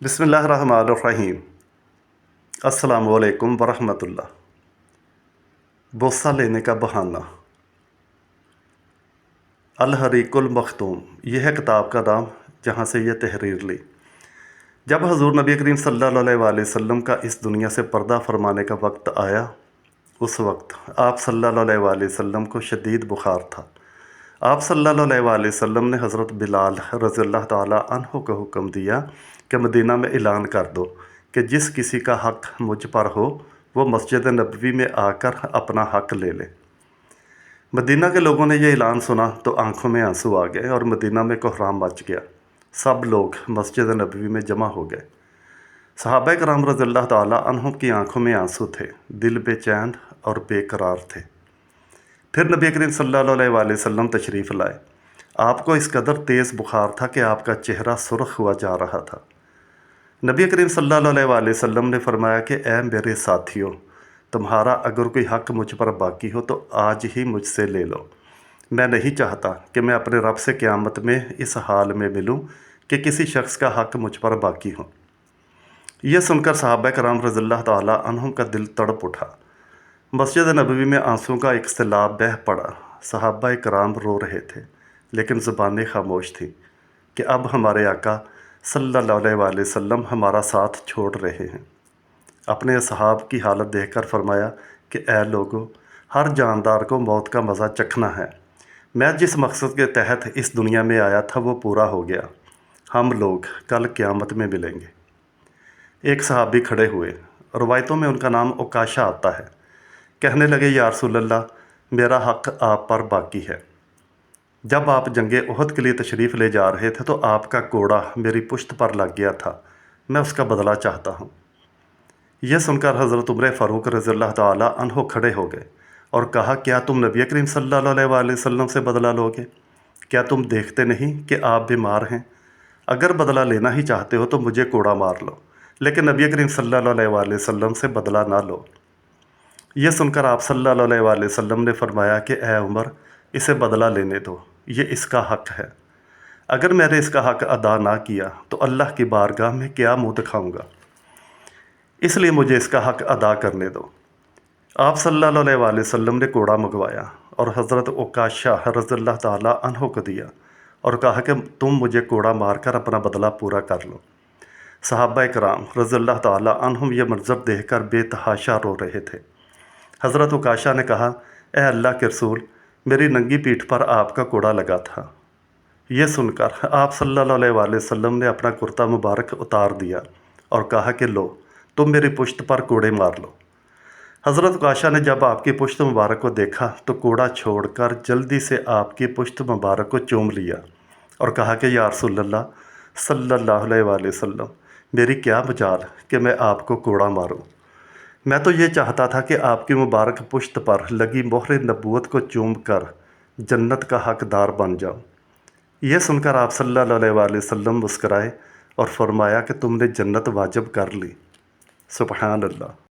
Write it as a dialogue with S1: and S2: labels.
S1: بسم اللہ الرحمن الرحیم۔ السلام علیکم ورحمۃ اللہ۔ بوسہ لینے کا بہانہ۔ الحریق المختوم، یہ ہے کتاب کا نام جہاں سے یہ تحریر لی۔ جب حضور نبی کریم صلی اللہ علیہ وآلہ وسلم کا اس دنیا سے پردہ فرمانے کا وقت آیا، اس وقت آپ صلی اللہ علیہ وآلہ وسلم کو شدید بخار تھا۔ آپ صلی اللہ علیہ وآلہ وسلم نے حضرت بلال رضی اللہ تعالیٰ عنہ کو حکم دیا کہ مدینہ میں اعلان کر دو کہ جس کسی کا حق مجھ پر ہو وہ مسجد نبوی میں آ کر اپنا حق لے لے۔ مدینہ کے لوگوں نے یہ اعلان سنا تو آنکھوں میں آنسو آ گئے اور مدینہ میں کوہرام مچ گیا۔ سب لوگ مسجد نبوی میں جمع ہو گئے۔ صحابہ کرام رضی اللہ تعالیٰ عنہم کی آنکھوں میں آنسو تھے، دل بے چین اور بے قرار تھے۔ پھر نبی کریم صلی اللہ علیہ وآلہ وسلم تشریف لائے۔ آپ کو اس قدر تیز بخار تھا کہ آپ کا چہرہ سرخ ہوا جا رہا تھا۔ نبی کریم صلی اللہ علیہ وآلہ وسلم نے فرمایا کہ اے میرے ساتھیوں، تمہارا اگر کوئی حق مجھ پر باقی ہو تو آج ہی مجھ سے لے لو۔ میں نہیں چاہتا کہ میں اپنے رب سے قیامت میں اس حال میں ملوں کہ کسی شخص کا حق مجھ پر باقی ہو۔ یہ سن کر صحابہ کرام رضی اللہ تعالیٰ عنہم کا دل تڑپ اٹھا۔ مسجد نبوی میں آنسوؤں کا ایک سیلاب بہہ پڑا۔ صحابہ کرام رو رہے تھے لیکن زبانیں خاموش تھیں کہ اب ہمارے آقا صلی اللہ علیہ وآلہ وسلم ہمارا ساتھ چھوڑ رہے ہیں۔ اپنے اصحاب کی حالت دیکھ کر فرمایا کہ اے لوگو، ہر جاندار کو موت کا مزہ چکھنا ہے۔ میں جس مقصد کے تحت اس دنیا میں آیا تھا وہ پورا ہو گیا۔ ہم لوگ کل قیامت میں ملیں گے۔ ایک صحابی کھڑے ہوئے، روایتوں میں ان کا نام عکاشہ آتا ہے۔ کہنے لگے یا رسول اللہ، میرا حق آپ پر باقی ہے۔ جب آپ جنگ احد کے لیے تشریف لے جا رہے تھے تو آپ کا کوڑا میری پشت پر لگ گیا تھا، میں اس کا بدلہ چاہتا ہوں۔ یہ سن کر حضرت عمر فاروق رضی اللہ تعالیٰ عنہ کھڑے ہو گئے اور کہا کیا تم نبی کریم صلی اللہ علیہ وآلہ وسلم سے بدلہ لوگے؟ کیا تم دیکھتے نہیں کہ آپ بیمار ہیں؟ اگر بدلہ لینا ہی چاہتے ہو تو مجھے کوڑا مار لو، لیکن نبی کریم صلی اللہ علیہ وآلہ وسلم سے بدلہ نہ لو۔ یہ سن کر آپ صلی اللہ علیہ وآلہ وسلم نے فرمایا کہ اے عمر، اسے بدلہ لینے دو، یہ اس کا حق ہے۔ اگر میں نے اس کا حق ادا نہ کیا تو اللہ کی بارگاہ میں کیا منہ دکھاؤں گا، اس لیے مجھے اس کا حق ادا کرنے دو۔ آپ صلی اللہ علیہ وآلہ وسلم نے کوڑا منگوایا اور حضرت عکاشہ رضی اللہ تعالیٰ عنہ کو دیا اور کہا کہ تم مجھے کوڑا مار کر اپنا بدلہ پورا کر لو۔ صحابہ کرام رضی اللہ تعالیٰ عنہم یہ منظر دیکھ کر بے تحاشا رو رہے تھے۔ حضرت عکاشہ نے کہا اے اللہ کے رسول، میری ننگی پیٹھ پر آپ کا کوڑا لگا تھا۔ یہ سن کر آپ صلی اللہ علیہ وآلہ وسلم نے اپنا کرتا مبارک اتار دیا اور کہا کہ لو، تم میری پشت پر کوڑے مار لو۔ حضرت عکاشہ نے جب آپ کی پشت مبارک کو دیکھا تو کوڑا چھوڑ کر جلدی سے آپ کی پشت مبارک کو چوم لیا اور کہا کہ یا رسول اللہ صلی اللہ علیہ وآلہ وسلم، میری کیا مجال کہ میں آپ کو کوڑا ماروں۔ میں تو یہ چاہتا تھا کہ آپ کی مبارک پشت پر لگی مہر نبوت کو چوم کر جنت کا حقدار بن جاؤں۔ یہ سن کر آپ صلی اللہ علیہ وآلہ وسلم مسکرائے اور فرمایا کہ تم نے جنت واجب کر لی۔ سبحان اللہ۔